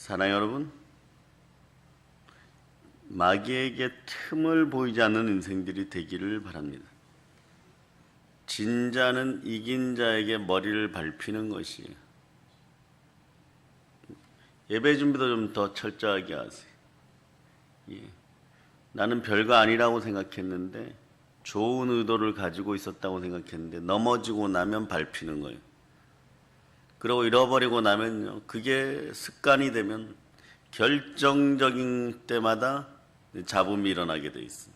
사랑하는 여러분, 마귀에게 틈을 보이지 않는 인생들이 되기를 바랍니다. 진자는 이긴 자에게 머리를 밟히는 것이에요. 예배 준비도 좀 더 철저하게 하세요. 나는 별거 아니라고 생각했는데, 좋은 의도를 가지고 있었다고 생각했는데 넘어지고 나면 밟히는 거예요. 그리고 잃어버리고 나면요, 그게 습관이 되면 결정적인 때마다 잡음이 일어나게 돼 있어요.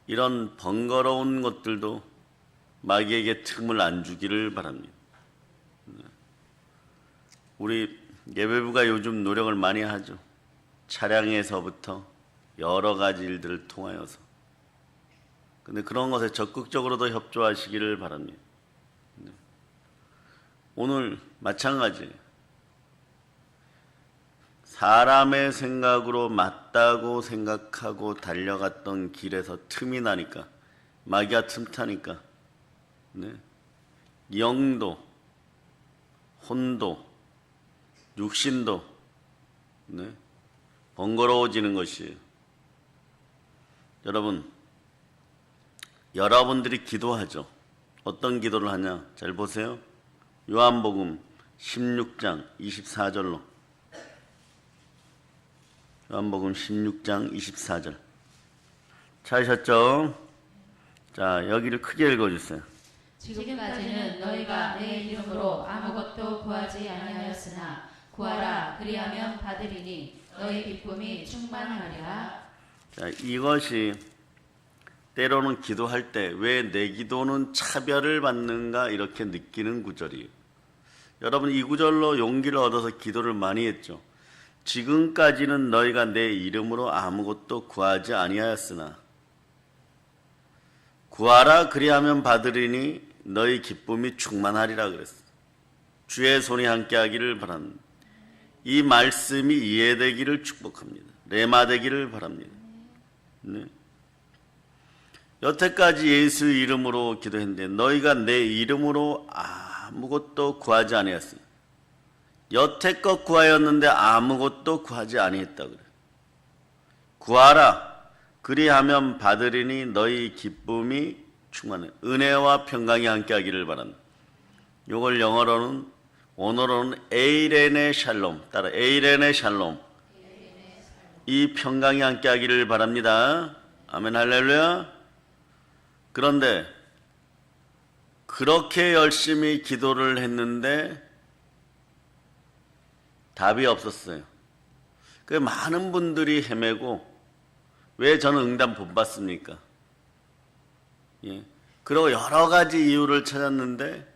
이런 번거로운 것들도 마귀에게 틈을 안 주기를 바랍니다. 우리 예배부가 요즘 노력을 많이 하죠. 차량에서부터 여러 가지 일들을 통하여서. 근데 그런 것에 적극적으로도 협조하시기를 바랍니다. 오늘 마찬가지예요. 사람의 생각으로 맞다고 생각하고 달려갔던 길에서 틈이 나니까, 마귀가 틈타니까, 영도, 혼도, 육신도 번거로워지는 것이에요. 여러분들이 기도하죠. 어떤 기도를 하냐? 잘 보세요. 요한복음 16장 24절로. 요한복음 16장 24절. 찾으셨죠? 자, 여기를 크게 읽어주세요. 지금까지는 너희가 내 이름으로 아무것도 구하지 아니하였으나 구하라 그리하면 받으리니 너희 기쁨이 충만하리라. 자, 이것이 때로는 기도할 때 왜 내 기도는 차별을 받는가 이렇게 느끼는 구절이에요. 여러분, 이 구절로 용기를 얻어서 기도를 많이 했죠. 지금까지는 너희가 내 이름으로 아무것도 구하지 아니하였으나 구하라 그리하면 받으리니 너희 기쁨이 충만하리라 그랬어요. 주의 손이 함께하기를 바랍니다. 이 말씀이 이해되기를 축복합니다. 레마되기를 바랍니다. 여태까지 예수 이름으로 기도했는데 너희가 내 이름으로 아무것도 구하지 아니했어요. 여태껏 구하였는데 아무것도 구하지 아니했다 그래요. 구하라 그리하면 받으리니 너희 기쁨이 충만해. 은혜와 평강이 함께하기를 바랍니다. 이걸 영어로는, 오늘은 에이레네 샬롬, 따라 에이레네 샬롬, 이 평강이 함께하기를 바랍니다. 아멘 할렐루야. 그런데 그렇게 열심히 기도를 했는데 답이 없었어요. 그 많은 분들이 헤매고, 왜 저는 응답 못 받습니까? 그리고 여러 가지 이유를 찾았는데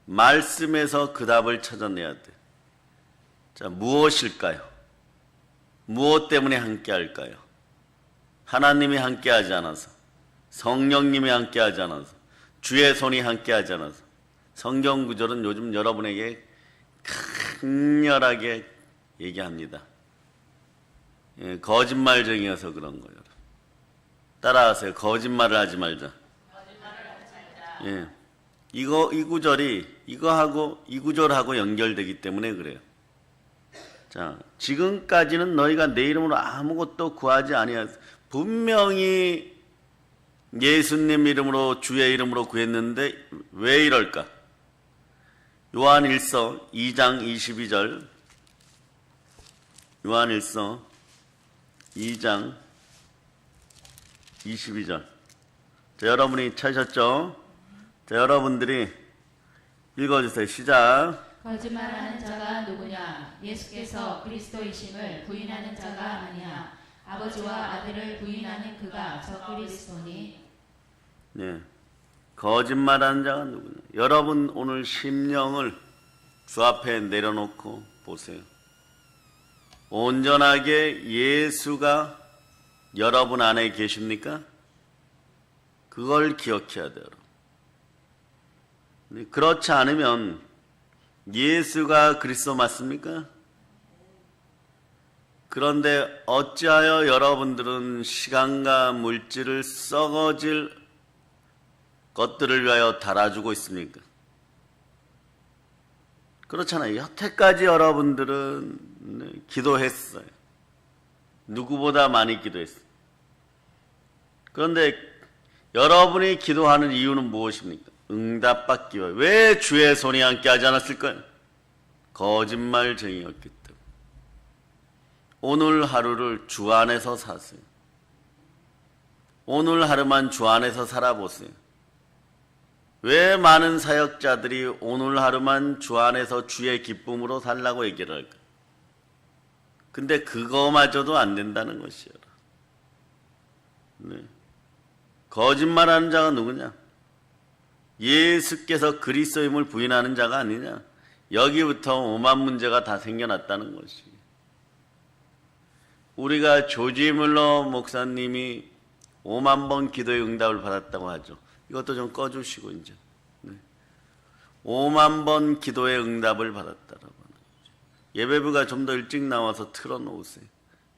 말씀에서 그 답을 찾아내야 돼. 자, 무엇일까요? 무엇 때문에 함께 할까요? 하나님이 함께 하지 않아서, 성령님이 함께 하지 않아서, 주의 손이 함께 하지 않아서. 성경 구절은 요즘 여러분에게 강렬하게 얘기합니다. 거짓말쟁이여서 그런 거예요. 따라하세요. 거짓말을 하지 말자. 이 구절이 이거하고 이 구절하고 연결되기 때문에 그래요. 자, 지금까지는 너희가 내 이름으로 아무것도 구하지 아니하였어. 분명히 예수님 이름으로, 주의 이름으로 구했는데 왜 이럴까? 요한일서 2장 22절. 요한일서 2장 22절. 자, 여러분이 찾으셨죠? 자, 여러분들이 읽어주세요. 시작. 거짓말하는 자가 누구냐? 예수께서 그리스도이심을 부인하는 자가 아니야. 아버지와 아들을 부인하는 그가 저 그리스도니. 네, 거짓말하는 자가 누구냐? 여러분 오늘 심령을 주 앞에 내려놓고 보세요. 온전하게 예수가 여러분 안에 계십니까? 그걸 기억해야 돼요. 그렇지 않으면 예수가 그리스도 맞습니까? 그런데 어찌하여 여러분들은 시간과 물질을 썩어질 것들을 위하여 달아주고 있습니까? 그렇잖아요. 여태까지 여러분들은 기도했어요. 누구보다 많이 기도했어요. 그런데 여러분이 기도하는 이유는 무엇입니까? 응답받기 위해. 왜 주의 손이 함께 하지 않았을까요? 거짓말쟁이였기 때문에. 오늘 하루를 주 안에서 사세요. 오늘 하루만 주 안에서 살아보세요. 왜 많은 사역자들이 오늘 하루만 주 안에서 주의 기쁨으로 살라고 얘기를 할까? 근데 그거마저도 안 된다는 것이에요. 네. 거짓말하는 자가 누구냐? 예수께서 그리스도임을 부인하는 자가 아니냐? 여기부터 오만 문제가 다 생겨났다는 것이. 우리가 조지 뮬러 목사님이 5만 번 기도의 응답을 받았다고 하죠. 이것도 좀 꺼주시고 이제. 네. 5만 번 기도의 응답을 받았다라고 하는 거죠. 예배부가 좀 더 일찍 나와서 틀어놓으세요.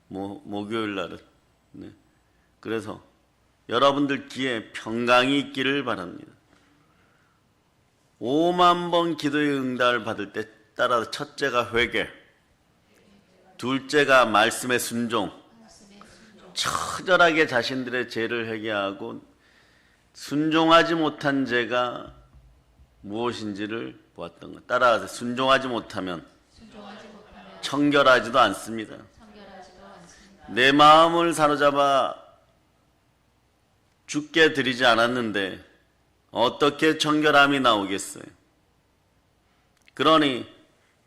목요일 날은. 네. 그래서 여러분들 귀에 평강이 있기를 바랍니다. 5만 번 기도의 응답을 받을 때 따라서 첫째가 회개, 둘째가 말씀의 순종, 처절하게 자신들의 죄를 회개하고 순종하지 못한 죄가 무엇인지를 보았던 것. 따라서 순종하지 못하면 청결하지도 않습니다. 내 마음을 사로잡아 죽게 드리지 않았는데 어떻게 청결함이 나오겠어요? 그러니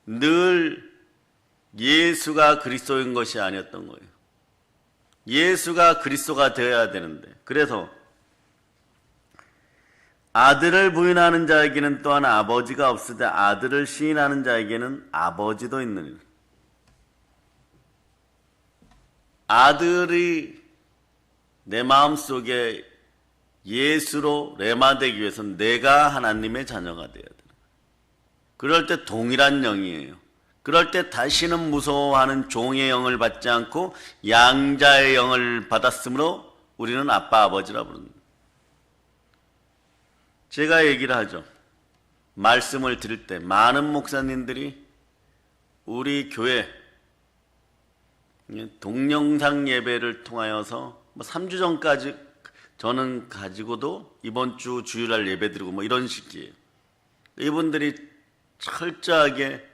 늘 예수가 그리스도인 것이 아니었던 거예요. 예수가 그리스도가 되어야 되는데, 그래서 아들을 부인하는 자에게는 또한 아버지가 없으되 아들을 시인하는 자에게는 아버지도 있느니라. 아들이 내 마음속에 예수로 레마되기 위해서는 내가 하나님의 자녀가 되어야 돼요. 그럴 때 동일한 영이에요. 그럴 때 다시는 무서워하는 종의 영을 받지 않고 양자의 영을 받았으므로 우리는 아빠 아버지라 부릅니다. 제가 얘기를 하죠. 말씀을 드릴 때 많은 목사님들이 우리 교회 동영상 예배를 통하여서 3주 전까지 저는 가지고도 이번 주 주일날 예배 드리고 이런 식이에요. 이분들이 철저하게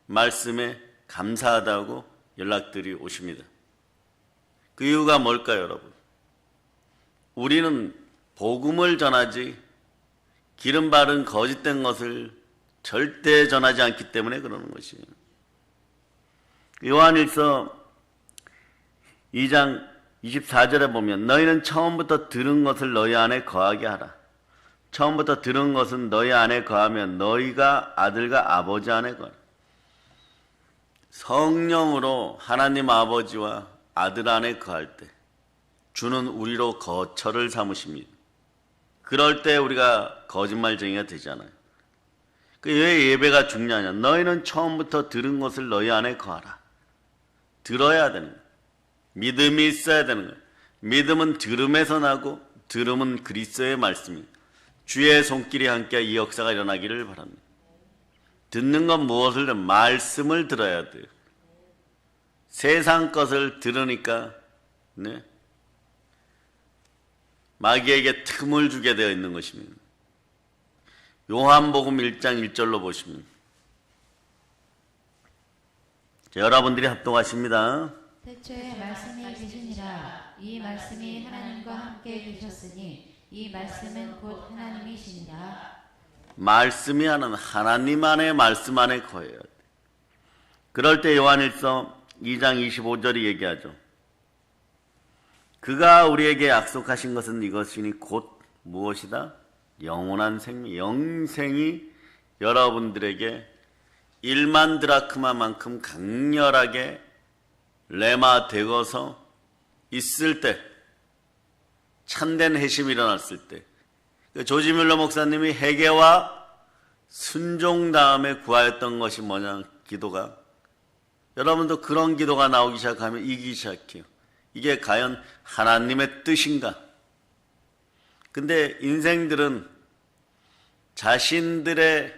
말씀에 감사하다고 연락들이 오십니다. 그 이유가 뭘까요, 여러분? 우리는 복음을 전하지 기름 바른 거짓된 것을 절대 전하지 않기 때문에 그러는 것이에요. 요한일서 2장 24절에 보면 너희는 처음부터 들은 것을 너희 안에 거하게 하라. 처음부터 들은 것은 너희 안에 거하면 너희가 아들과 아버지 안에 거하라. 성령으로 하나님 아버지와 아들 안에 거할 때 주는 우리로 거처를 삼으십니다. 그럴 때 우리가 거짓말쟁이가 되잖아요. 왜 예배가 중요하냐? 너희는 처음부터 들은 것을 너희 안에 거하라. 들어야 되는 거예요. 믿음이 있어야 되는 거예요. 믿음은 들음에서 나고 들음은 그리스도의 말씀입니다. 주의 손길이 함께 이 역사가 일어나기를 바랍니다. 듣는 건 무엇을 들으면 말씀을 들어야 돼요. 세상 것을 들으니까 마귀에게 틈을 주게 되어 있는 것입니다. 요한복음 1장 1절로 보시면 여러분들이 합동하십니다. 태초에 말씀이 계시니라. 이 말씀이 하나님과 함께 계셨으니 이 말씀은 곧 하나님이시니라. 말씀이 하나님 안에 말씀 안에 거해야 돼. 그럴 때 요한일서 2장 25절이 얘기하죠. 그가 우리에게 약속하신 것은 이것이니 곧 무엇이다? 영원한 생명, 영생이 여러분들에게 1만 드라크마만큼 강렬하게 레마 되어서 있을 때, 참된 회심이 일어났을 때, 조지 뮬러 목사님이 회개와 순종 다음에 구하였던 것이 뭐냐? 기도가. 여러분도 그런 기도가 나오기 시작하면 이기기 시작해요. 이게 과연 하나님의 뜻인가? 근데 인생들은 자신들의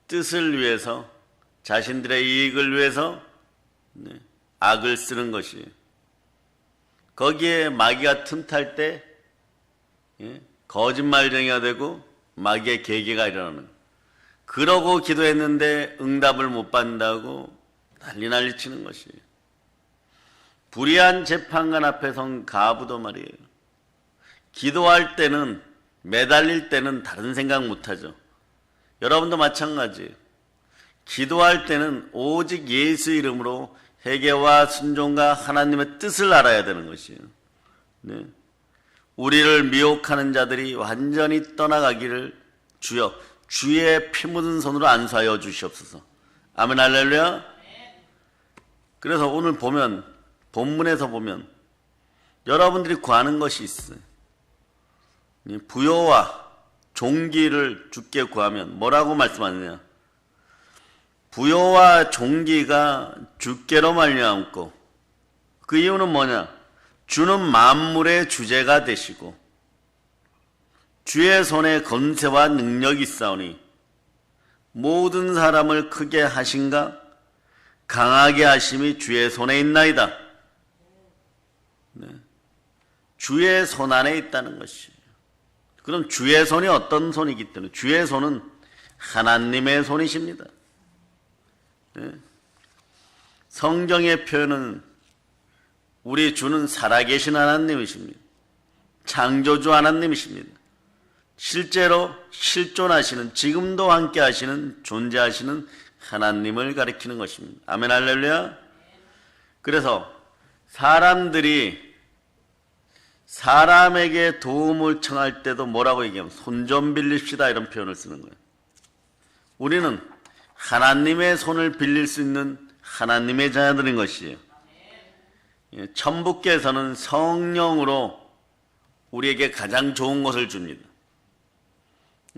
뜻을 위해서 자신들의 이익을 위해서 악을 쓰는 것이, 거기에 마귀가 틈탈 때 거짓말쟁이가 되고 마귀의 계계가 일어나는, 그러고 기도했는데 응답을 못 받는다고 난리 치는 것이. 불의한 재판관 앞에 선 가부도 말이에요. 기도할 때는, 매달릴 때는 다른 생각 못하죠. 여러분도 마찬가지예요. 기도할 때는 오직 예수 이름으로 회개와 순종과 하나님의 뜻을 알아야 되는 것이에요. 네. 우리를 미혹하는 자들이 완전히 떠나가기를 주여 주의 피 묻은 손으로 안수하여 주시옵소서. 아멘 할렐루야. 그래서 오늘 보면, 본문에서 보면 여러분들이 구하는 것이 있어요. 부요와 종기를 주께 구하면 뭐라고 말씀하느냐? 부요와 종기가 주께로 말미암고, 그 이유는 뭐냐? 주는 만물의 주제가 되시고 주의 손에 권세와 능력이 있사오니 모든 사람을 크게 하신가 강하게 하심이 주의 손에 있나이다. 네. 주의 손 안에 있다는 것이에요. 그럼 주의 손이 어떤 손이기 때문에, 주의 손은 하나님의 손이십니다. 네. 성경의 표현은 우리 주는 살아계신 하나님이십니다. 창조주 하나님이십니다. 실제로 실존하시는, 지금도 함께 하시는, 존재하시는 하나님을 가리키는 것입니다. 아멘 할렐루야. 그래서 사람들이 사람에게 도움을 청할 때도 뭐라고 얘기하면 손 좀 빌립시다, 이런 표현을 쓰는 거예요. 우리는 하나님의 손을 빌릴 수 있는 하나님의 자녀들인 것이에요. 천부께서는 성령으로 우리에게 가장 좋은 것을 줍니다.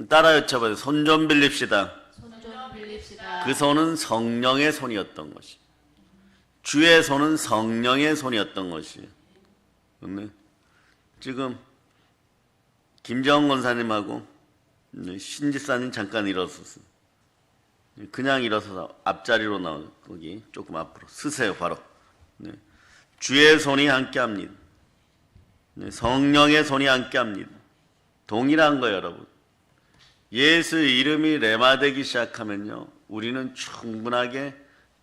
따라 여쭤봐요. 손 좀 빌립시다. 손 좀 빌립시다. 그 손은 성령의 손이었던 것이, 주의 손은 성령의 손이었던 것이에요. 지금 김정은 권사님하고 신지사님 잠깐 일어섰어요. 그냥 일어서서 앞자리로 나오고 거기 조금 앞으로 서세요. 바로 주의 손이 함께합니다. 성령의 손이 함께합니다. 동일한 거예요, 여러분. 예수 이름이 레마되기 시작하면요, 우리는 충분하게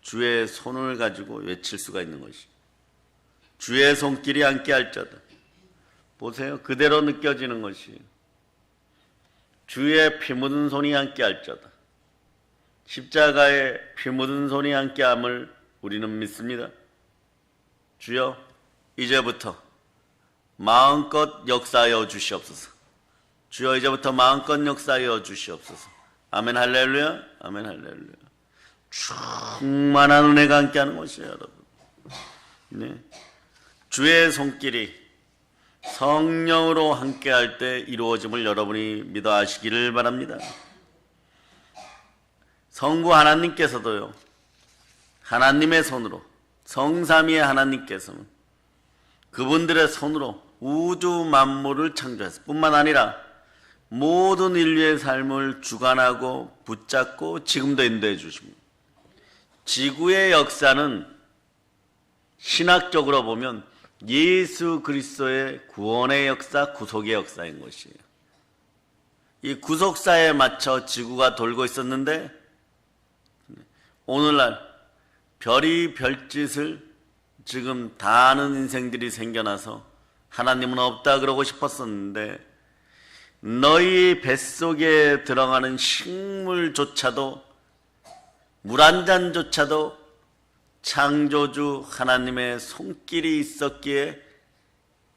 주의 손을 가지고 외칠 수가 있는 것이. 주의 손길이 함께할지어다. 보세요, 그대로 느껴지는 것이. 주의 피 묻은 손이 함께할지어다. 십자가에 피 묻은 손이 함께함을 우리는 믿습니다. 주여, 이제부터 마음껏 역사하여 주시옵소서. 주여, 이제부터 마음껏 역사하여 주시옵소서. 아멘 할렐루야. 아멘 할렐루야. 충만한 은혜가 함께하는 것이에요, 여러분. 네. 주의 손길이 성령으로 함께할 때 이루어짐을 여러분이 믿어 하시기를 바랍니다. 성부 하나님께서도요, 하나님의 손으로, 성삼위의 하나님께서는 그분들의 손으로 우주 만물을 창조했을 뿐만 아니라 모든 인류의 삶을 주관하고 붙잡고 지금도 인도해 주십니다. 지구의 역사는 신학적으로 보면 예수 그리스도의 구원의 역사, 구속의 역사인 것이에요. 이 구속사에 맞춰 지구가 돌고 있었는데 오늘날 별이 별짓을 지금 다 아는 인생들이 생겨나서 하나님은 없다 그러고 싶었었는데, 너희 뱃속에 들어가는 식물조차도, 물 한 잔조차도 창조주 하나님의 손길이 있었기에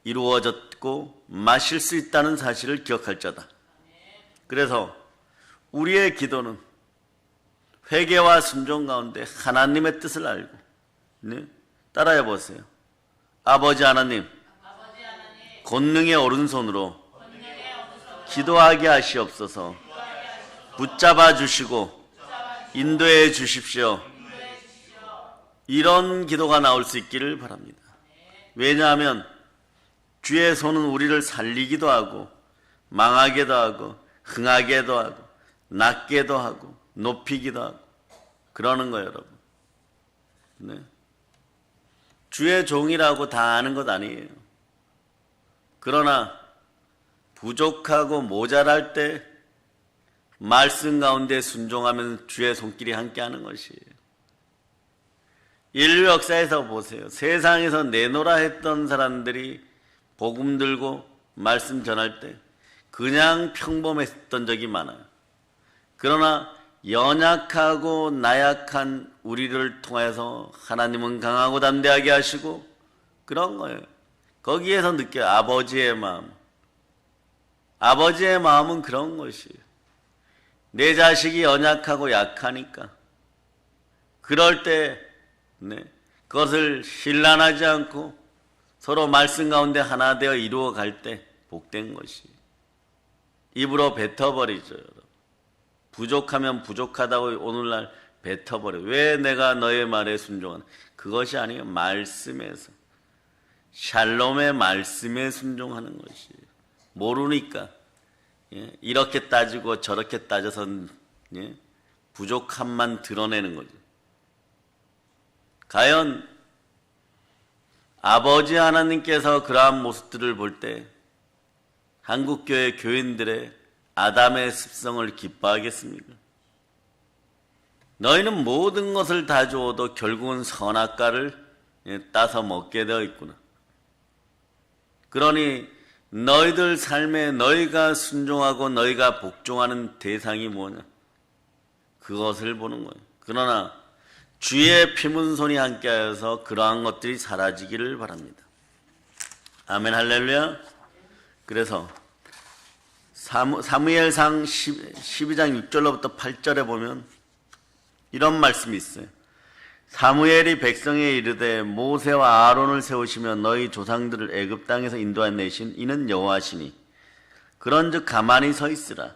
이루어졌고 마실 수 있다는 사실을 기억할지어다. 그래서 우리의 기도는 회개와 순종 가운데 하나님의 뜻을 알고, 네? 따라해 보세요. 아버지 하나님, 권능의 오른손으로 기도하게 하시옵소서. 붙잡아 주시고 인도해 주십시오. 이런 기도가 나올 수 있기를 바랍니다. 왜냐하면 주의 손은 우리를 살리기도 하고 망하게도 하고 흥하게도 하고 낮게도 하고 높이기도 하고 그러는 거예요, 여러분. 네. 주의 종이라고 다 아는 것 아니에요. 그러나 부족하고 모자랄 때 말씀 가운데 순종하면 주의 손길이 함께하는 것이에요. 인류 역사에서 보세요. 세상에서 내노라 했던 사람들이 복음 들고 말씀 전할 때 그냥 평범했던 적이 많아요. 그러나 연약하고 나약한 우리를 통해서 하나님은 강하고 담대하게 하시고 그런 거예요. 거기에서 느껴요. 아버지의 마음. 아버지의 마음은 그런 것이에요. 내 자식이 연약하고 약하니까 그럴 때 그것을 신란하지 않고 서로 말씀 가운데 하나 되어 이루어 갈 때 복된 것이 입으로 뱉어버리죠. 여러분. 부족하면 부족하다고 오늘날 뱉어버려. 왜 내가 너의 말에 순종하는? 그것이 아니에요. 말씀에서 샬롬의 말씀에 순종하는 것이에요. 모르니까 이렇게 따지고 저렇게 따져서 부족함만 드러내는 거죠. 과연 아버지 하나님께서 그러한 모습들을 볼 때 한국교회 교인들의 아담의 습성을 기뻐하겠습니까? 너희는 모든 것을 다 주어도 결국은 선악과를 따서 먹게 되어 있구나. 그러니 너희들 삶에 너희가 순종하고 너희가 복종하는 대상이 뭐냐? 그것을 보는 거예요. 그러나 주의 피문손이 함께하여서 그러한 것들이 사라지기를 바랍니다. 아멘 할렐루야. 그래서 사무엘상 12장 6절로부터 8절에 보면 이런 말씀이 있어요. 사무엘이 백성에 이르되 모세와 아론을 세우시며 너희 조상들을 애굽 땅에서 인도하 내신 이는 여호와시니 그런즉 가만히 서 있으라.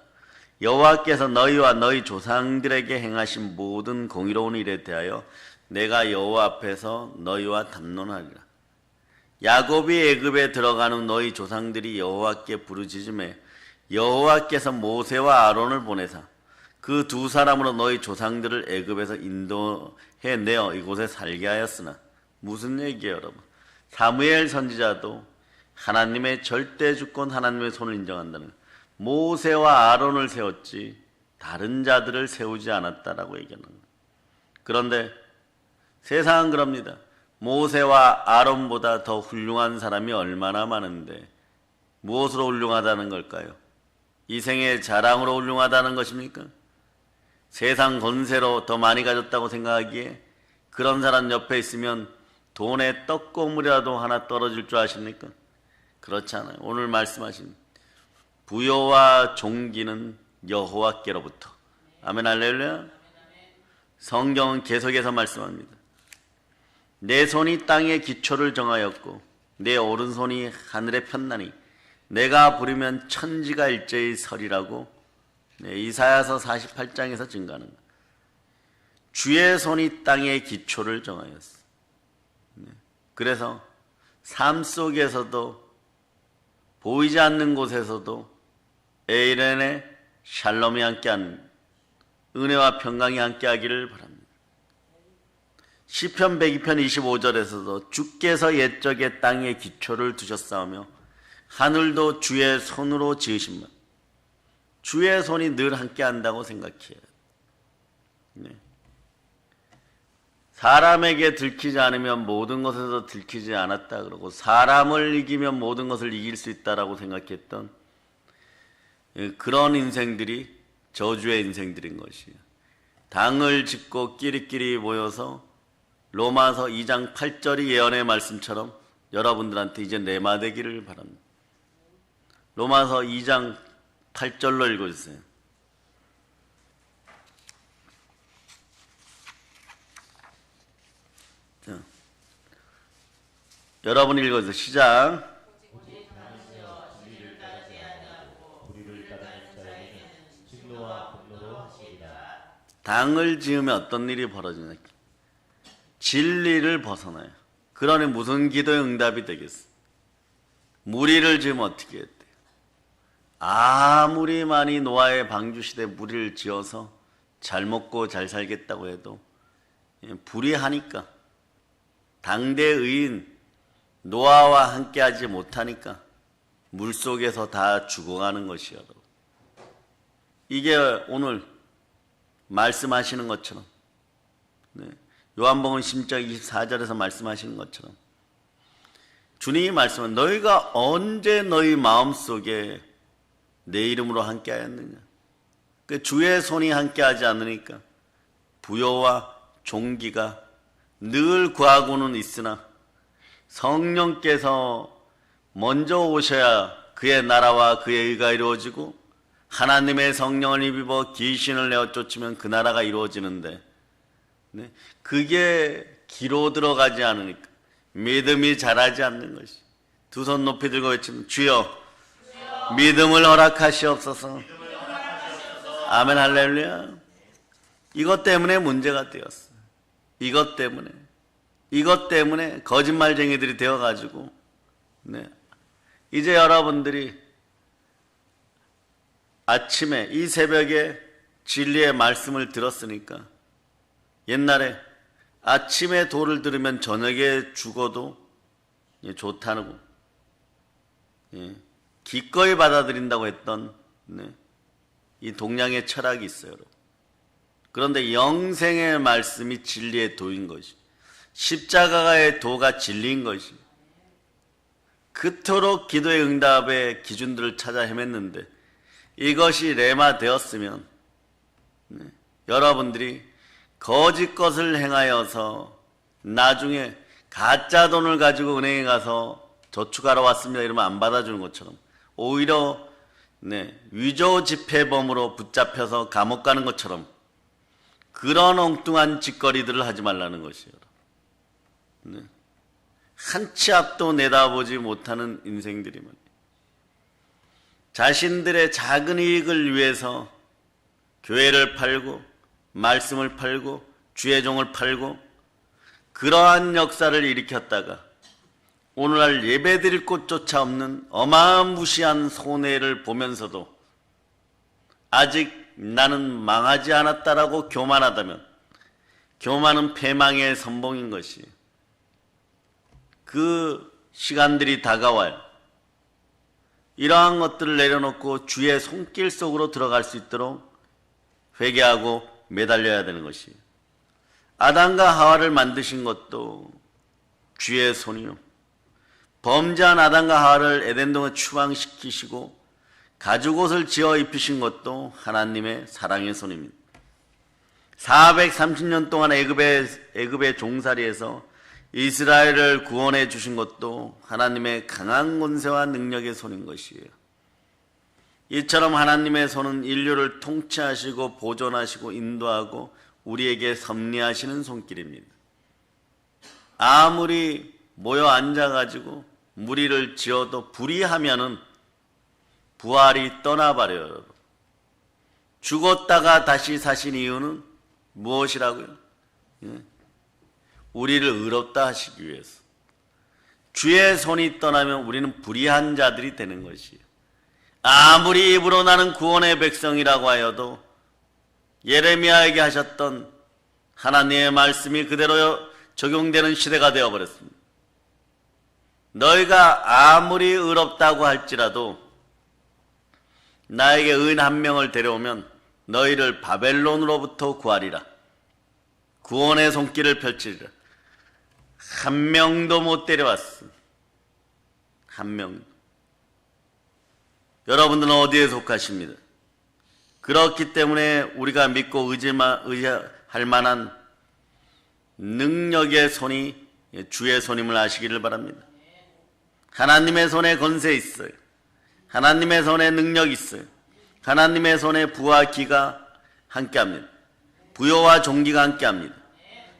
여호와께서 너희와 너희 조상들에게 행하신 모든 공의로운 일에 대하여 내가 여호와 앞에서 너희와 담론하리라. 야곱이 애굽에 들어간 후 너희 조상들이 여호와께 부르짖음에 여호와께서 모세와 아론을 보내사 그 두 사람으로 너희 조상들을 애굽에서 인도해내어 이곳에 살게 하였으나 무슨 얘기예요, 여러분? 사무엘 선지자도 하나님의 절대 주권, 하나님의 손을 인정한다는 거예요. 모세와 아론을 세웠지 다른 자들을 세우지 않았다라고 얘기하는 거예요. 그런데 세상은 그럽니다. 모세와 아론보다 더 훌륭한 사람이 얼마나 많은데 무엇으로 훌륭하다는 걸까요? 이 생의 자랑으로 훌륭하다는 것입니까? 세상 권세로 더 많이 가졌다고 생각하기에 그런 사람 옆에 있으면 돈에 떡고물이라도 하나 떨어질 줄 아십니까? 그렇지 않아요. 오늘 말씀하신 부요와 종기는 여호와께로부터. 아멘 할렐루야. 성경은 계속해서 말씀합니다. 내 손이 땅의 기초를 정하였고 내 오른손이 하늘에 폈나니 내가 부르면 천지가 일제히 서리라고 이사야서 48장에서 증가하는 거예요. 주의 손이 땅의 기초를 정하였어. 그래서 삶 속에서도 보이지 않는 곳에서도 에이렌의 샬롬이 함께하는 은혜와 평강이 함께하기를 바랍니다. 시편 102편 25절에서도 주께서 옛적에 땅의 기초를 두셨사오며 하늘도 주의 손으로 지으신 것. 주의 손이 늘 함께한다고 생각해요. 사람에게 들키지 않으면 모든 것에서 들키지 않았다 그러고 사람을 이기면 모든 것을 이길 수 있다라고 생각했던 그런 인생들이 저주의 인생들인 것이에요. 당을 짓고 끼리끼리 모여서 로마서 2장 8절이 예언의 말씀처럼 여러분들한테 이제 내마되기를 바랍니다. 로마서 2장 8절로 읽어주세요. 자, 여러분 읽어주세요. 시작. 당을 지으면 어떤 일이 벌어지냐? 진리를 벗어나요. 그러니 무슨 기도의 응답이 되겠어? 무리를 지으면 어떻게 했대? 아무리 많이 노아의 방주시대에 무리를 지어서 잘 먹고 잘 살겠다고 해도 불의하니까, 당대 의인 노아와 함께하지 못하니까 물속에서 다 죽어가는 것이요. 이게 오늘 말씀하시는 것처럼, 요한복음 10장 24절에서 말씀하시는 것처럼 주님이 말씀은 너희가 언제 너희 마음속에 내 이름으로 함께하였느냐. 주의 손이 함께하지 않으니까 부요와 종기가 늘 구하고는 있으나 성령께서 먼저 오셔야 그의 나라와 그의 의가 이루어지고 하나님의 성령을 입어 귀신을 내어 쫓으면 그 나라가 이루어지는데 그게 귀로 들어가지 않으니까 믿음이 자라지 않는 것이. 두 손 높이 들고 외치면 주여 믿음을 허락하시옵소서. 아멘 할렐루야. 이것 때문에 문제가 되었어요. 이것 때문에 거짓말쟁이들이 되어가지고 이제 여러분들이 아침에 이 새벽에 진리의 말씀을 들었으니까 옛날에 아침에 도를 들으면 저녁에 죽어도 좋다는 거, 기꺼이 받아들인다고 했던 이 동양의 철학이 있어요. 그런데 영생의 말씀이 진리의 도인 것이, 십자가의 도가 진리인 것이, 그토록 기도의 응답의 기준들을 찾아 헤맸는데 이것이 레마되었으면 여러분들이 거짓 것을 행하여서 나중에 가짜 돈을 가지고 은행에 가서 저축하러 왔습니다 이러면 안 받아주는 것처럼 오히려 위조 지폐범으로 붙잡혀서 감옥 가는 것처럼 그런 엉뚱한 짓거리들을 하지 말라는 것이에요. 한 치 앞도 내다보지 못하는 인생들이 말이에요. 자신들의 작은 이익을 위해서 교회를 팔고 말씀을 팔고 주의 종을 팔고 그러한 역사를 일으켰다가 오늘날 예배드릴 곳조차 없는 어마무시한 손해를 보면서도 아직 나는 망하지 않았다라고 교만하다면 교만은 패망의 선봉인 것이, 그 시간들이 다가와요. 이러한 것들을 내려놓고 주의 손길 속으로 들어갈 수 있도록 회개하고 매달려야 되는 것이, 아담과 하와를 만드신 것도 주의 손이요, 범죄한 아담과 하와를 에덴동에 추방시키시고 가죽옷을 지어 입히신 것도 하나님의 사랑의 손입니다. 430년 동안 애굽의 종살이에서 이스라엘을 구원해 주신 것도 하나님의 강한 권세와 능력의 손인 것이에요. 이처럼 하나님의 손은 인류를 통치하시고 보존하시고 인도하고 우리에게 섭리하시는 손길입니다. 아무리 모여 앉아가지고 무리를 지어도 불의하면은 부활이 떠나버려요. 여러분. 죽었다가 다시 사신 이유는 무엇이라고요? 우리를 의롭다 하시기 위해서. 주의 손이 떠나면 우리는 불의한 자들이 되는 것이에요. 아무리 입으로 나는 구원의 백성이라고 하여도 예레미야에게 하셨던 하나님의 말씀이 그대로 적용되는 시대가 되어버렸습니다. 너희가 아무리 의롭다고 할지라도 나에게 의인 한 명을 데려오면 너희를 바벨론으로부터 구하리라. 구원의 손길을 펼치리라. 한 명도 못 데려왔습니다. 한 명도. 여러분들은 어디에 속하십니다? 그렇기 때문에 우리가 믿고 의지할 만한 능력의 손이 주의 손임을 아시기를 바랍니다. 하나님의 손에 권세 있어요. 하나님의 손에 능력이 있어요. 하나님의 손에 부와 기가 함께합니다. 부요와 종기가 함께합니다.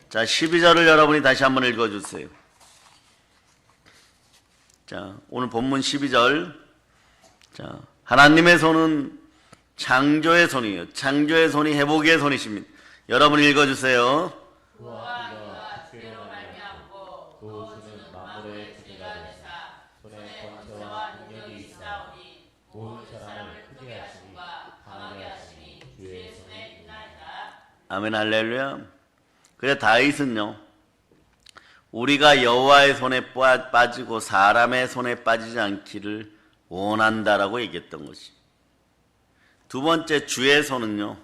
자, 12절을 여러분이 다시 한번 읽어주세요. 자, 오늘 본문 12절. 자, 하나님의 손은 창조의 손이에요. 창조의 손이 회복의 손이십니다. 여러분 읽어주세요. 아멘 할렐루야. 그래 다윗은요, 우리가 여호와의 손에 빠지고 사람의 손에 빠지지 않기를 원한다라고 얘기했던 것이. 두 번째, 주의 손은요,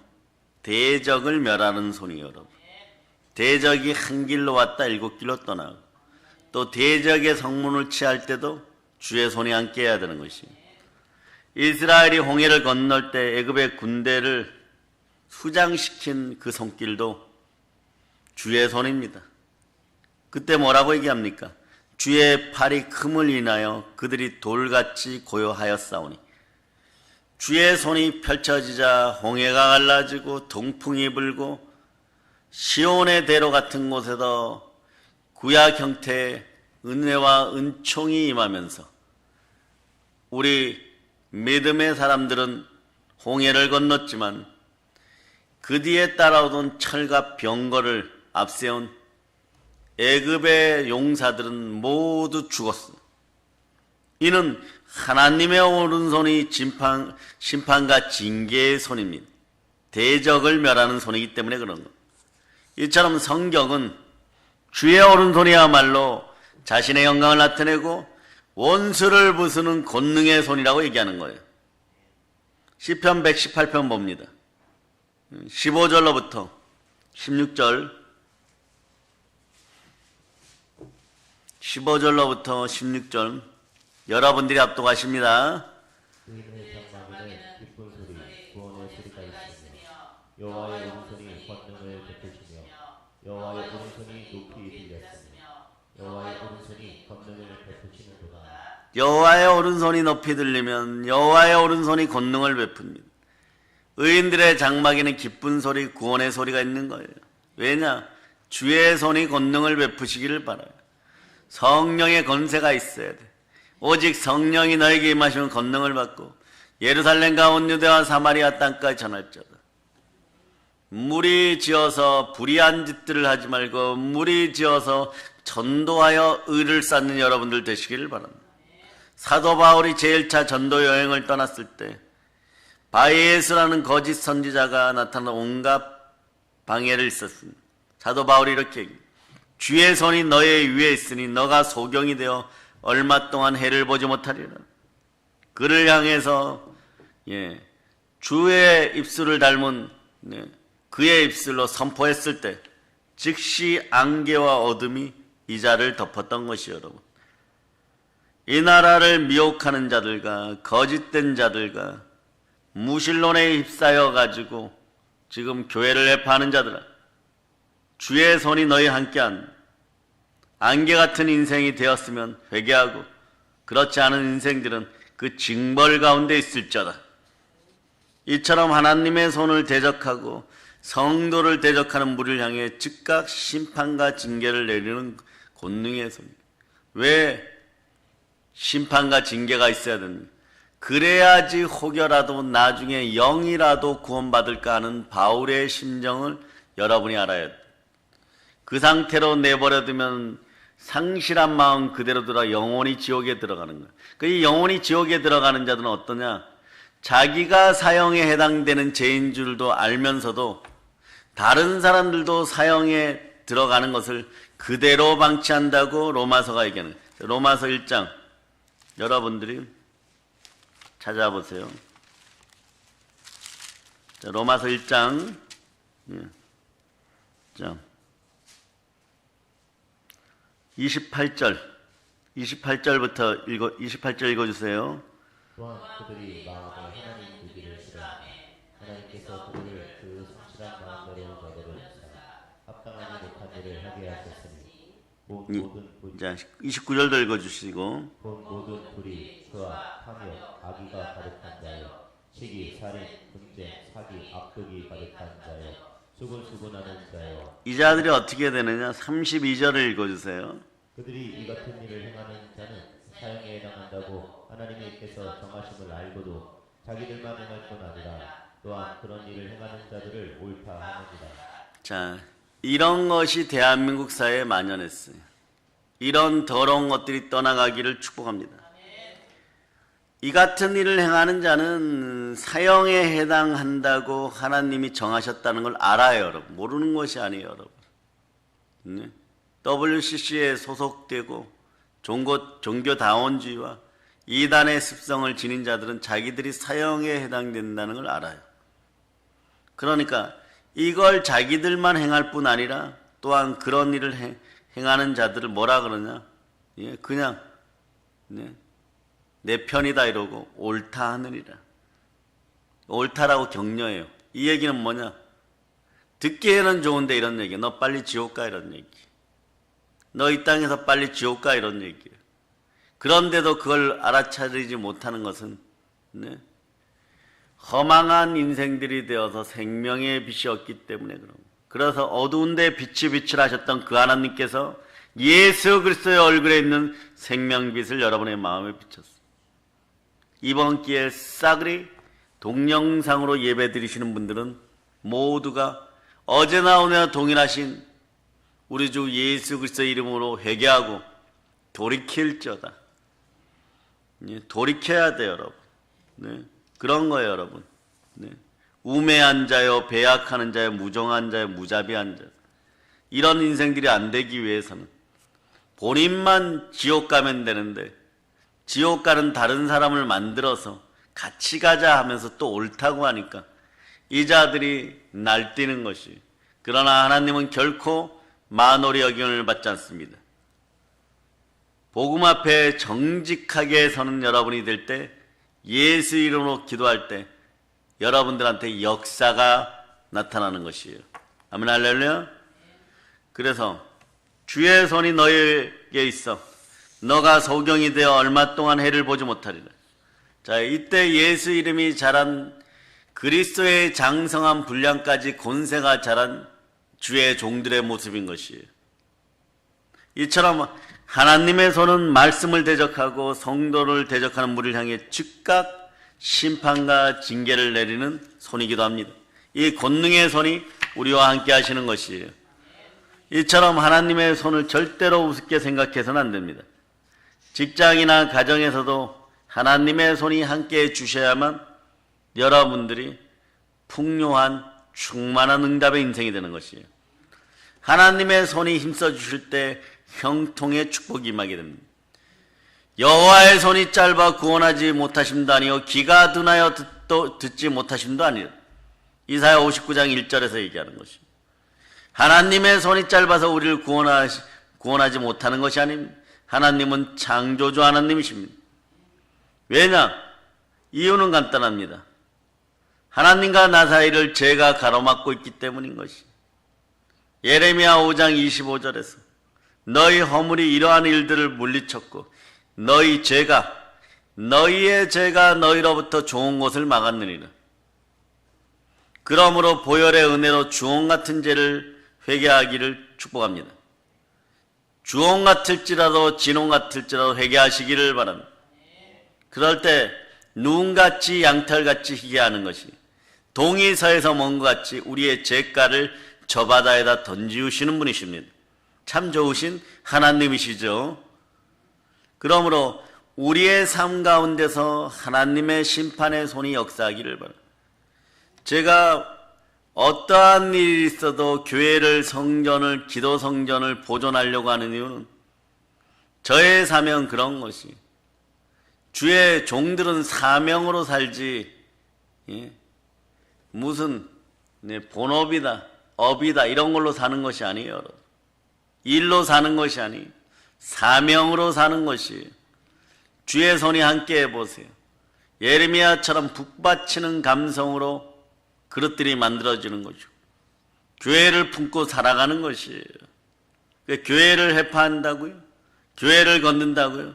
대적을 멸하는 손이에요, 여러분. 대적이 한 길로 왔다 7길로 떠나고, 또 대적의 성문을 취할 때도 주의 손이 함께 해야 되는 것이에요. 이스라엘이 홍해를 건널 때 애굽의 군대를 수장시킨 그 손길도 주의 손입니다. 그때 뭐라고 얘기합니까? 주의 팔이 큼을 인하여 그들이 돌같이 고요하였사오니. 주의 손이 펼쳐지자 홍해가 갈라지고 동풍이 불고 시온의 대로 같은 곳에서 구약 형태의 은혜와 은총이 임하면서 우리 믿음의 사람들은 홍해를 건넜지만 그 뒤에 따라오던 철과 병거를 앞세운 애굽의 용사들은 모두 죽었어. 이는 하나님의 오른손이 심판과 징계의 손입니다. 대적을 멸하는 손이기 때문에 그런 것. 이처럼 성경은 주의 오른손이야말로 자신의 영광을 나타내고 원수를 부수는 권능의 손이라고 얘기하는 거예요. 시편 118편 봅니다. 15절로부터 16절, 15절로부터 16절, 여러분들이 압독하십니다. 의인의 장막에는 기쁜 소리, 구원의 소리가 있으며 여호와의 오른손이 권능을 베푸시며 여호와의 오른손이 높이 들렸으며 여호와의 오른손이 권능을 베푸시는도다. 여호와의 오른손이 높이 들리면 여호와의 오른손이 권능을 베풉니다. 의인들의 장막에는 기쁜 소리, 구원의 소리가 있는 거예요. 왜냐? 주의 손이 권능을 베푸시기를 바라요. 성령의 권세가 있어야 돼. 오직 성령이 너에게 임하시면 권능을 받고 예루살렘과 온 유대와 사마리아 땅까지 전할지어다. 무리지어서 불의한 짓들을 하지 말고 무리지어서 전도하여 의를 쌓는 여러분들 되시기를 바랍니다. 사도 바울이 제1차 전도 여행을 떠났을 때 바이에스라는 거짓 선지자가 나타나 온갖 방해를 있었습니다. 사도 바울이 이렇게 얘기합니다. 주의 손이 너의 위에 있으니 너가 소경이 되어 얼마 동안 해를 보지 못하리라. 그를 향해서 주의 입술을 닮은 그의 입술로 선포했을 때 즉시 안개와 어둠이 이 자를 덮었던 것이요, 여러분. 이 나라를 미혹하는 자들과 거짓된 자들과 무신론에 휩싸여 가지고 지금 교회를 해파하는 자들아, 주의 손이 너희 함께한 안개 같은 인생이 되었으면 회개하고, 그렇지 않은 인생들은 그 징벌 가운데 있을지어다. 이처럼 하나님의 손을 대적하고 성도를 대적하는 무리를 향해 즉각 심판과 징계를 내리는 권능의 손입니다. 왜 심판과 징계가 있어야 됩니까? 그래야지 혹여라도 나중에 영이라도 구원받을까 하는 바울의 심정을 여러분이 알아야 돼요. 그 상태로 내버려두면 상실한 마음 그대로 들어 영원히 지옥에 들어가는 거예요. 그 영원히 지옥에 들어가는 자들은 어떠냐? 자기가 사형에 해당되는 죄인 줄도 알면서도 다른 사람들도 사형에 들어가는 것을 그대로 방치한다고 로마서가 얘기하는 거예요. 로마서 1장 여러분들이 찾아보세요. 자, 로마서 1장 자, 28절부터 28절 읽어주세요. 또한 그들이 마음에 하나님 두기를 싫어하니 하나님께서 그들을 그 성실한 마음대로 너희를 합당하지 못한 일을 하게 하셨으니 자, 29절도 읽어주시고. 본 모든 불의, 수와, 탐욕, 악의가 가득한 자여, 시기, 살인, 분쟁, 사기, 압독이 가득한 자여, 수군수군하는 자여. 이 자들이 어떻게 되느냐? 32절을 읽어주세요. 그들이 이 같은 일을 행하는 자는 사형에 해당한다고 하나님께서 정하심을 알고도 자기들만 행할 뿐 아니라 또한 그런 일을 행하는 자들을 옳다 하느니라. 자, 이런 것이 대한민국 사회에 만연했어요. 이런 더러운 것들이 떠나가기를 축복합니다. 이 같은 일을 행하는 자는 사형에 해당한다고 하나님이 정하셨다는 걸 알아요, 여러분. 모르는 것이 아니에요, 여러분. 네? WCC에 소속되고 종교다원주의와 이단의 습성을 지닌 자들은 자기들이 사형에 해당된다는 걸 알아요. 그러니까 이걸 자기들만 행할 뿐 아니라 또한 그런 일을 행하는 자들을 뭐라 그러냐? 예, 그냥 내 편이다 이러고 옳다 하느니라. 옳다라고 격려해요. 이 얘기는 뭐냐? 듣기에는 좋은데 이런 얘기. 너 빨리 지옥 가 이런 얘기. 너 이 땅에서 빨리 지옥 가 이런 얘기예요. 그런데도 그걸 알아차리지 못하는 것은 허망한 인생들이 되어서 생명의 빛이 없기 때문에 그런 거예요. 그래서 어두운 데 빛이 비출하셨던 그 하나님께서 예수 그리스도의 얼굴에 있는 생명빛을 여러분의 마음에 비쳤어요. 이번 기회에 싸그리 동영상으로 예배 드리시는 분들은 모두가 어제나 오늘나 동일하신 우리 주 예수 그리스도의 이름으로 회개하고 돌이킬저다. 돌이켜야 돼요, 여러분. 네. 그런 거예요, 여러분. 네. 우매한 자요, 배약하는 자요, 무정한 자요, 무자비한 자. 이런 인생들이 안 되기 위해서는 본인만 지옥 가면 되는데 지옥 가는 다른 사람을 만들어서 같이 가자 하면서 또 옳다고 하니까 이 자들이 날뛰는 것이. 그러나 하나님은 결코 만홀히 여김을 받지 않습니다. 복음 앞에 정직하게 서는 여러분이 될 때, 예수 이름으로 기도할 때 여러분들한테 역사가 나타나는 것이에요. 아멘 할렐루야. 그래서 주의 손이 너에게 있어 너가 소경이 되어 얼마 동안 해를 보지 못하리라. 자, 이때 예수 이름이 자란 그리스도의 장성한 분량까지 권세가 자란 주의 종들의 모습인 것이에요. 이처럼 하나님의 손은 말씀을 대적하고 성도를 대적하는 무리를 향해 즉각 심판과 징계를 내리는 손이기도 합니다. 이 권능의 손이 우리와 함께 하시는 것이에요. 이처럼 하나님의 손을 절대로 우습게 생각해서는 안 됩니다. 직장이나 가정에서도 하나님의 손이 함께 해 주셔야만 여러분들이 풍요한 충만한 응답의 인생이 되는 것이에요. 하나님의 손이 힘써 주실 때 형통의 축복이 임하게 됩니다. 여호와의 손이 짧아 구원하지 못하심도 아니요 귀가 둔하여 듣지 못하심도 아니요. 이사야 59장 1절에서 얘기하는 것입니다. 하나님의 손이 짧아서 우리를 구원하지 못하는 것이 아닙니다. 하나님은 창조주 하나님이십니다. 왜냐? 이유는 간단합니다. 하나님과 나 사이를 죄가 가로막고 있기 때문인 것이. 예레미야 5장 25절에서 너희 허물이 이러한 일들을 물리쳤고 너희의 죄가 너희로부터 좋은 것을 막았느니라. 그러므로 보혈의 은혜로 주홍 같은 죄를 회개하기를 축복합니다. 주홍 같을지라도 진홍 같을지라도 회개하시기를 바랍니다. 그럴 때 눈같이 양털같이 희게하는 것이 동이 서에서 먼 것 같이 우리의 죄가를 저 바다에다 던지우시는 분이십니다. 참 좋으신 하나님이시죠. 그러므로 우리의 삶 가운데서 하나님의 심판의 손이 역사하기를 바랍니다. 제가 어떠한 일이 있어도 교회를, 성전을, 기도 성전을 보존하려고 하는 이유는 저의 사명은 그런 것이, 주의 종들은 사명으로 살지 무슨 본업이다, 업이다 이런 걸로 사는 것이 아니에요. 여러분. 일로 사는 것이 아니에요. 사명으로 사는 것이에요. 주의 손이 함께 해보세요. 예레미야처럼 북받치는 감성으로 그릇들이 만들어지는 거죠. 교회를 품고 살아가는 것이에요. 교회를 해파한다고요? 교회를 건든다고요?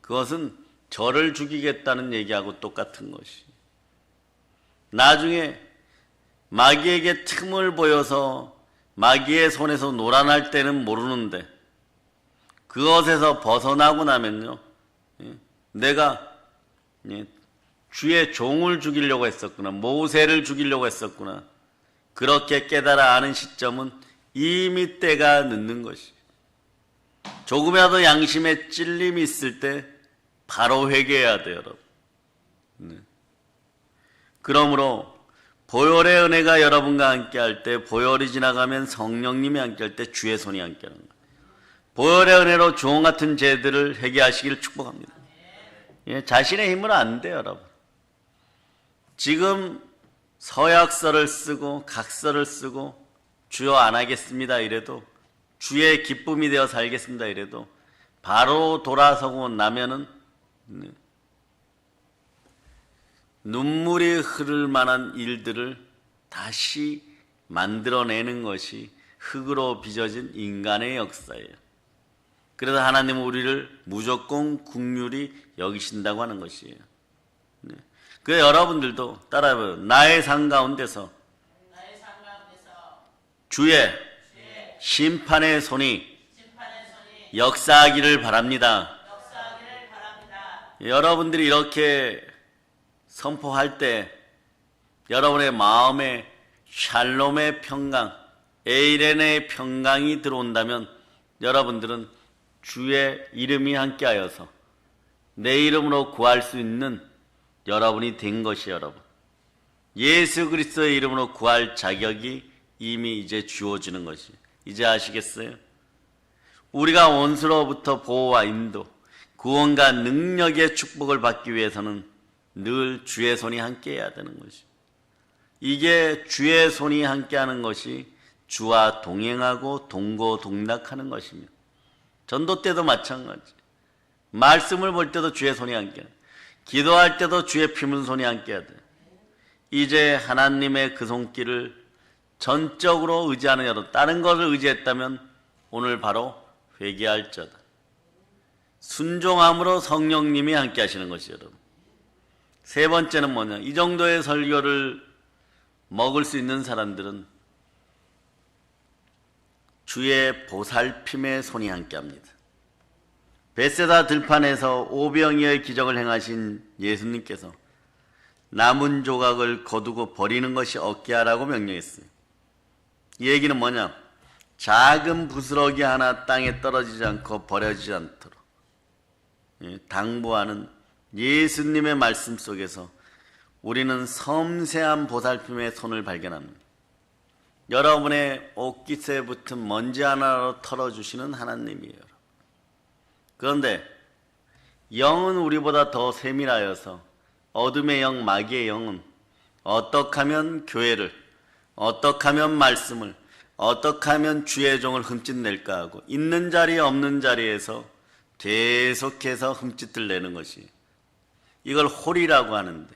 그것은 저를 죽이겠다는 얘기하고 똑같은 것이. 나중에 마귀에게 틈을 보여서 마귀의 손에서 놀아날 때는 모르는데 그것에서 벗어나고 나면요, 내가 주의 종을 죽이려고 했었구나, 모세를 죽이려고 했었구나, 그렇게 깨달아 아는 시점은 이미 때가 늦는 것이. 조금이라도 양심에 찔림이 있을 때 바로 회개해야 돼요, 여러분. 그러므로 보혈의 은혜가 여러분과 함께 할 때, 보혈이 지나가면 성령님이 함께 할 때 주의 손이 함께 하는 거예요. 보혈의 은혜로 주홍 같은 죄들을 회개하시기를 축복합니다. 예, 자신의 힘으로 안 돼요, 여러분. 지금 서약서를 쓰고 각서를 쓰고 주여 안 하겠습니다 이래도, 주의 기쁨이 되어 살겠습니다 이래도 바로 돌아서고 나면은 눈물이 흐를 만한 일들을 다시 만들어내는 것이 흑으로 빚어진 인간의 역사예요. 그래서 하나님은 우리를 무조건 긍휼히 여기신다고 하는 것이에요. 그래서 여러분들도 따라해봐요. 나의 삶 가운데서 주의 심판의 손이 역사하기를 바랍니다. 여러분들이 이렇게 선포할 때 여러분의 마음에 샬롬의 평강, 에이렌의 평강이 들어온다면 여러분들은 주의 이름이 함께하여서 내 이름으로 구할 수 있는 여러분이 된 것이 여러분. 예수 그리스도의 이름으로 구할 자격이 이미 이제 주어지는 것이. 이제 아시겠어요? 우리가 원수로부터 보호와 인도, 구원과 능력의 축복을 받기 위해서는 늘 주의 손이 함께해야 되는 것이. 이게 주의 손이 함께하는 것이 주와 동행하고 동고동락하는 것입니다. 전도 때도 마찬가지. 말씀을 볼 때도 주의 손이 함께해야 돼. 기도할 때도 주의 피문 손이 함께해야 돼. 이제 하나님의 그 손길을 전적으로 의지하는 여러분, 다른 것을 의지했다면 오늘 바로 회개할 자다. 순종함으로 성령님이 함께 하시는 것이 여러분. 세 번째는 뭐냐? 이 정도의 설교를 먹을 수 있는 사람들은 주의 보살핌의 손이 함께합니다. 벳세다 들판에서 오병이어의 기적을 행하신 예수님께서 남은 조각을 거두고 버리는 것이 없게 하라고 명령했어요. 이 얘기는 뭐냐? 작은 부스러기 하나 땅에 떨어지지 않고 버려지지 않도록 당부하는 예수님의 말씀 속에서 우리는 섬세한 보살핌의 손을 발견합니다. 여러분의 옷깃에 붙은 먼지 하나로 털어주시는 하나님이에요. 그런데 영은 우리보다 더 세밀하여서 어둠의 영, 마귀의 영은 어떻게 하면 교회를, 어떻게 하면 말씀을, 어떻게 하면 주의 종을 흠짓낼까 하고 있는 자리 없는 자리에서 계속해서 흠짓을 내는 것이, 이걸 홀이라고 하는데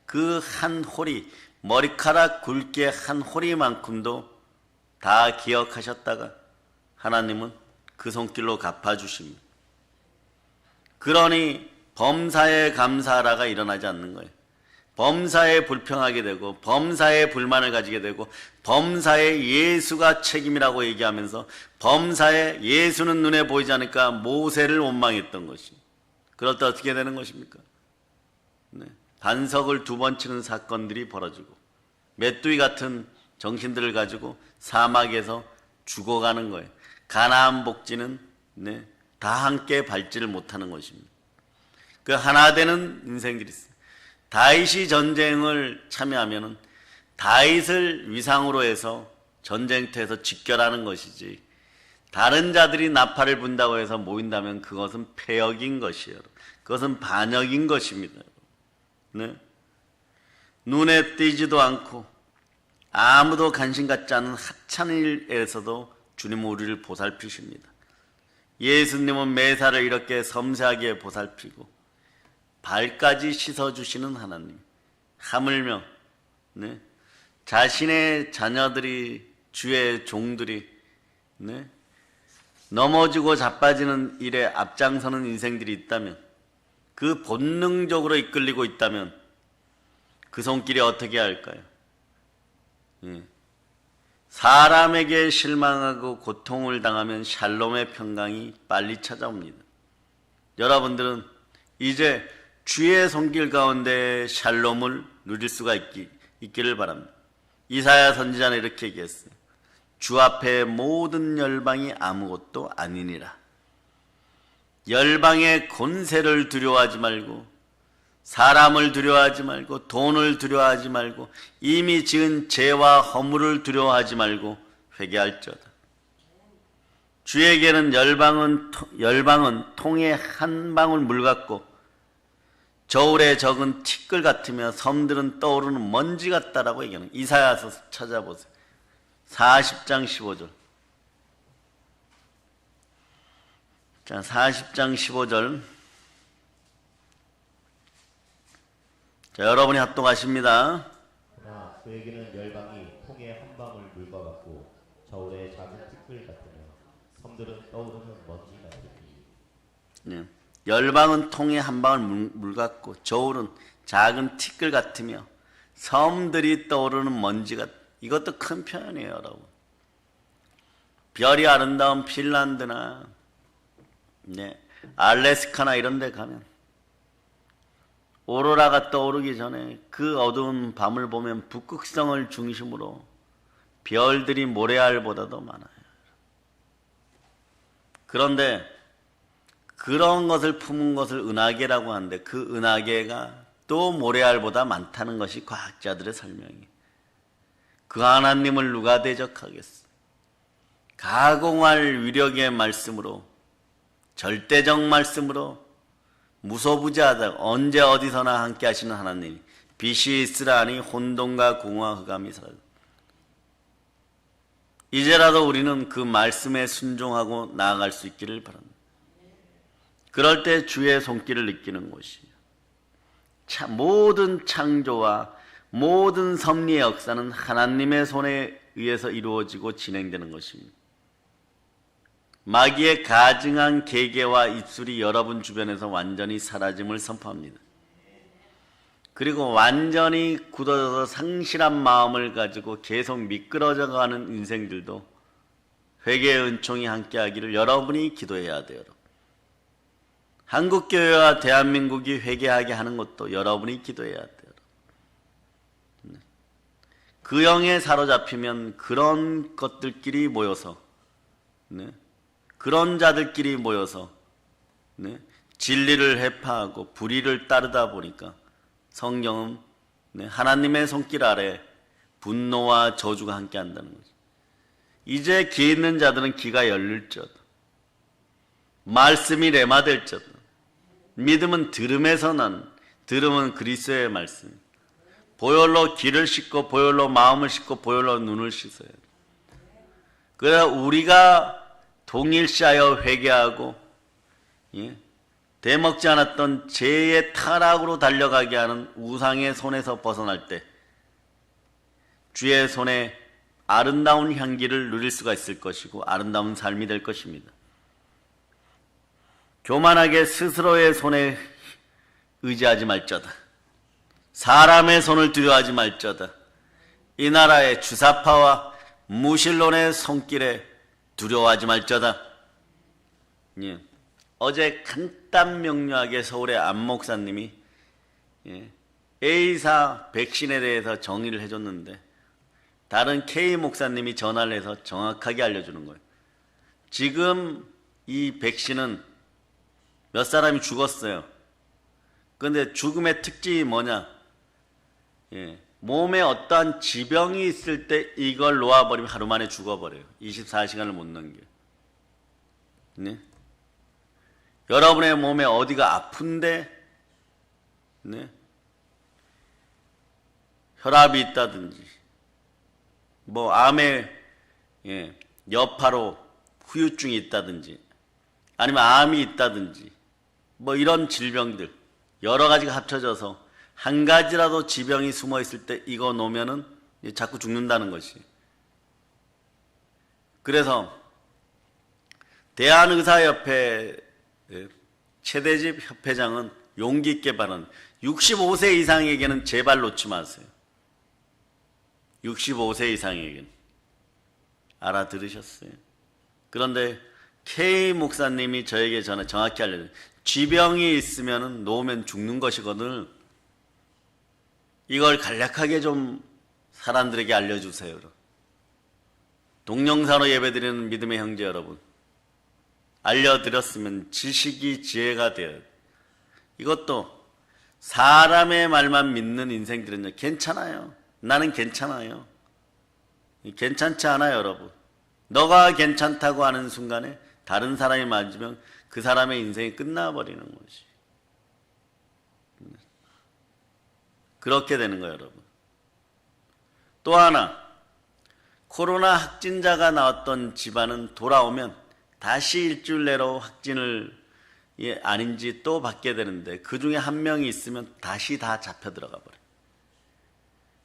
그 한 홀이 머리카락 굵게 한 홀이만큼도 다 기억하셨다가 하나님은 그 손길로 갚아주십니다. 그러니 범사에 감사하라가 일어나지 않는 거예요. 범사에 불평하게 되고 범사에 불만을 가지게 되고 범사에 예수가 책임이라고 얘기하면서 범사에 예수는 눈에 보이지 않으니까 모세를 원망했던 것이, 그럴 때 어떻게 되는 것입니까? 네. 반석을 2번 치는 사건들이 벌어지고 메뚜기 같은 정신들을 가지고 사막에서 죽어가는 거예요. 가나안 복지는 다 함께 밟지를 못하는 것입니다. 그 하나 되는 인생들이 있어요. 다윗이 전쟁을 참여하면은 다윗을 위상으로 해서 전쟁터에서 직결하는 것이지, 다른 자들이 나팔을 분다고 해서 모인다면 그것은 패역인 것이에요. 그것은 반역인 것입니다. 네? 눈에 띄지도 않고 아무도 관심 갖지 않은 하찮은일에서도 주님은 우리를 보살피십니다. 예수님은 매사를 이렇게 섬세하게 보살피고 발까지 씻어주시는 하나님. 하물며 자신의 자녀들이, 주의 종들이 넘어지고 자빠지는 일에 앞장서는 인생들이 있다면, 그 본능적으로 이끌리고 있다면 그 손길이 어떻게 할까요? 사람에게 실망하고 고통을 당하면 샬롬의 평강이 빨리 찾아옵니다. 여러분들은 이제 주의 손길 가운데 샬롬을 누릴 수가 있기를 바랍니다. 이사야 선지자는 이렇게 얘기했어요. 주 앞에 모든 열방이 아무것도 아니니라. 열방의 권세를 두려워하지 말고 사람을 두려워하지 말고 돈을 두려워하지 말고 이미 지은 죄와 허물을 두려워하지 말고 회개할지어다. 주에게는 열방은 통에 한 방울 물 같고 저울에 적은 티끌 같으며 섬들은 떠오르는 먼지 같다라고 얘기하는, 이사야서 찾아보세요. 40장 15절. 자, 40장 15절. 자, 여러분이 합독하십니다. 그러나 그에게는 열방이 통에 한 방울 물과 같고 저울에 작은 티끌 같으며 섬들은 떠오르는 먼지 같으니. 네. 열방은 통에 한 방울 물 같고 저울은 작은 티끌 같으며 섬들이 떠오르는 먼지 같. 이것도 큰 표현이에요, 여러분. 별이 아름다운 핀란드나 알래스카나 이런 데 가면 오로라가 떠오르기 전에 그 어두운 밤을 보면 북극성을 중심으로 별들이 모래알보다도 많아요. 그런데 그런 것을 품은 것을 은하계라고 하는데 그 은하계가 또 모래알보다 많다는 것이 과학자들의 설명이에요. 그 하나님을 누가 대적하겠어? 가공할 위력의 말씀으로, 절대적 말씀으로, 무소부지하다 언제 어디서나 함께 하시는 하나님이 빛이 있으라니 혼돈과 공허와 흑암이 사라져. 이제라도 우리는 그 말씀에 순종하고 나아갈 수 있기를 바랍니다. 그럴 때 주의 손길을 느끼는 것이에요. 모든 창조와 모든 섭리의 역사는 하나님의 손에 의해서 이루어지고 진행되는 것입니다. 마귀의 가증한 계계와 입술이 여러분 주변에서 완전히 사라짐을 선포합니다. 그리고 완전히 굳어져서 상실한 마음을 가지고 계속 미끄러져 가는 인생들도 회개의 은총이 함께하기를 여러분이 기도해야 돼요. 한국교회와 대한민국이 회개하게 하는 것도 여러분이 기도해야 돼요. 그 영에 사로잡히면 그런 것들끼리 모여서 그런 자들끼리 모여서 진리를 해파하고 불의를 따르다 보니까 성경은 하나님의 손길 아래 분노와 저주가 함께 한다는 거죠. 이제 귀 있는 자들은 귀가 열릴지어다. 말씀이 레마될지어다. 믿음은 들음에서 난, 들음은 그리스도의 말씀. 보혈로 귀를 씻고 보혈로 마음을 씻고 보혈로 눈을 씻어야 돼. 그래서 우리가 동일시하여 회개하고 대먹지 않았던 죄의 타락으로 달려가게 하는 우상의 손에서 벗어날 때 주의 손에 아름다운 향기를 누릴 수가 있을 것이고 아름다운 삶이 될 것입니다. 교만하게 스스로의 손에 의지하지 말자다. 사람의 손을 두려워하지 말자다. 이 나라의 주사파와 무신론의 손길에 두려워하지 말자다. 어제 간단 명료하게 서울의 안 목사님이 A사 백신에 대해서 정의를 해줬는데 다른 K 목사님이 전화를 해서 정확하게 알려주는 거예요. 지금 이 백신은 몇 사람이 죽었어요. 그런데 죽음의 특징이 뭐냐? 몸에 어떠한 지병이 있을 때 이걸 놓아버리면 하루 만에 죽어버려요. 24시간을 못 넘겨요. 여러분의 몸에 어디가 아픈데 혈압이 있다든지 암의 여파로 후유증이 있다든지 아니면 암이 있다든지 이런 질병들 여러 가지가 합쳐져서 한 가지라도 지병이 숨어 있을 때 이거 놓으면은 자꾸 죽는다는 것이. 그래서 대한의사협회 최대집 협회장은 용기 있게 발언. 65세 이상에게는 제발 놓지 마세요. 65세 이상에게는. 알아들으셨어요? 그런데 K 목사님이 저에게 전에 정확히 알려줘요. 지병이 있으면 놓으면 죽는 것이거든. 이걸 간략하게 좀 사람들에게 알려주세요. 동영상으로 예배드리는 믿음의 형제 여러분, 알려드렸으면 지식이 지혜가 되어요. 이것도 사람의 말만 믿는 인생들은요, 괜찮아요. 나는 괜찮아요. 괜찮지 않아요, 여러분. 너가 괜찮다고 하는 순간에 다른 사람이 맞으면 그 사람의 인생이 끝나버리는 것이. 그렇게 되는 거예요, 여러분. 또 하나, 코로나 확진자가 나왔던 집안은 돌아오면 다시 일주일 내로 확진을 아닌지 또 받게 되는데 그 중에 한 명이 있으면 다시 다 잡혀 들어가 버려요.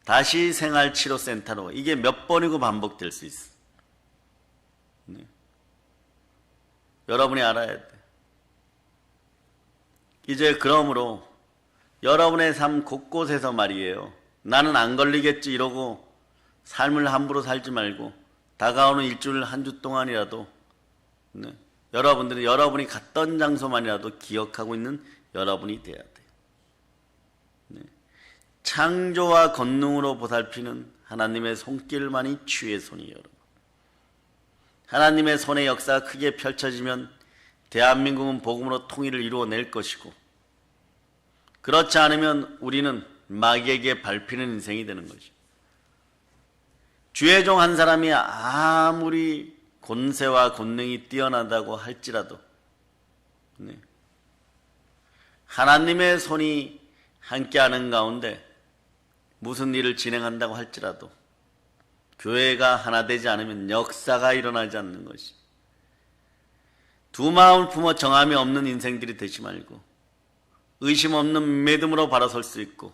다시 생활치료센터로. 이게 몇 번이고 반복될 수 있어. 네. 여러분이 알아야 돼. 이제 그러므로 여러분의 삶 곳곳에서 말이에요. 나는 안 걸리겠지 이러고 삶을 함부로 살지 말고 다가오는 일주일 한 주 동안이라도 네. 여러분들은 여러분이 갔던 장소만이라도 기억하고 있는 여러분이 돼야 돼요. 네. 창조와 권능으로 보살피는 하나님의 손길만이 치유의 손이에요. 여러분. 하나님의 손의 역사가 크게 펼쳐지면 대한민국은 복음으로 통일을 이루어낼 것이고 그렇지 않으면 우리는 마귀에게 밟히는 인생이 되는 것이죠. 주의 종 한 사람이 아무리 권세와 권능이 뛰어나다고 할지라도 네. 하나님의 손이 함께하는 가운데 무슨 일을 진행한다고 할지라도 교회가 하나 되지 않으면 역사가 일어나지 않는 것이. 두 마음을 품어 정함이 없는 인생들이 되지 말고 의심 없는 믿음으로 바로 설 수 있고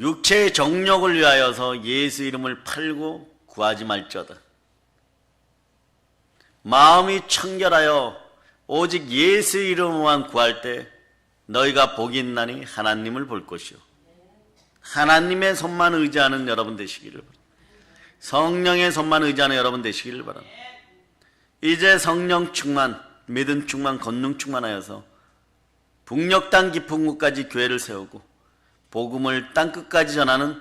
육체의 정욕을 위하여서 예수 이름을 팔고 구하지 말지어다. 마음이 청결하여 오직 예수 이름만 구할 때 너희가 복이 있나니 하나님을 볼 것이요. 하나님의 손만 의지하는 여러분 되시기를 바랍니다. 성령의 손만 의지하는 여러분 되시기를 바랍니다. 이제 성령 충만, 믿음 충만, 권능 충만하여서 북녘 땅 깊은 곳까지 교회를 세우고 복음을 땅끝까지 전하는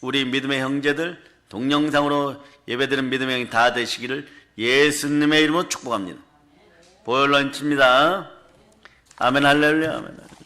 우리 믿음의 형제들, 동영상으로 예배드리는 믿음의 형이 다 되시기를 예수님의 이름으로 축복합니다. 보혈로 인칩니다. 아멘 할렐루야. 아멘 할렐루야.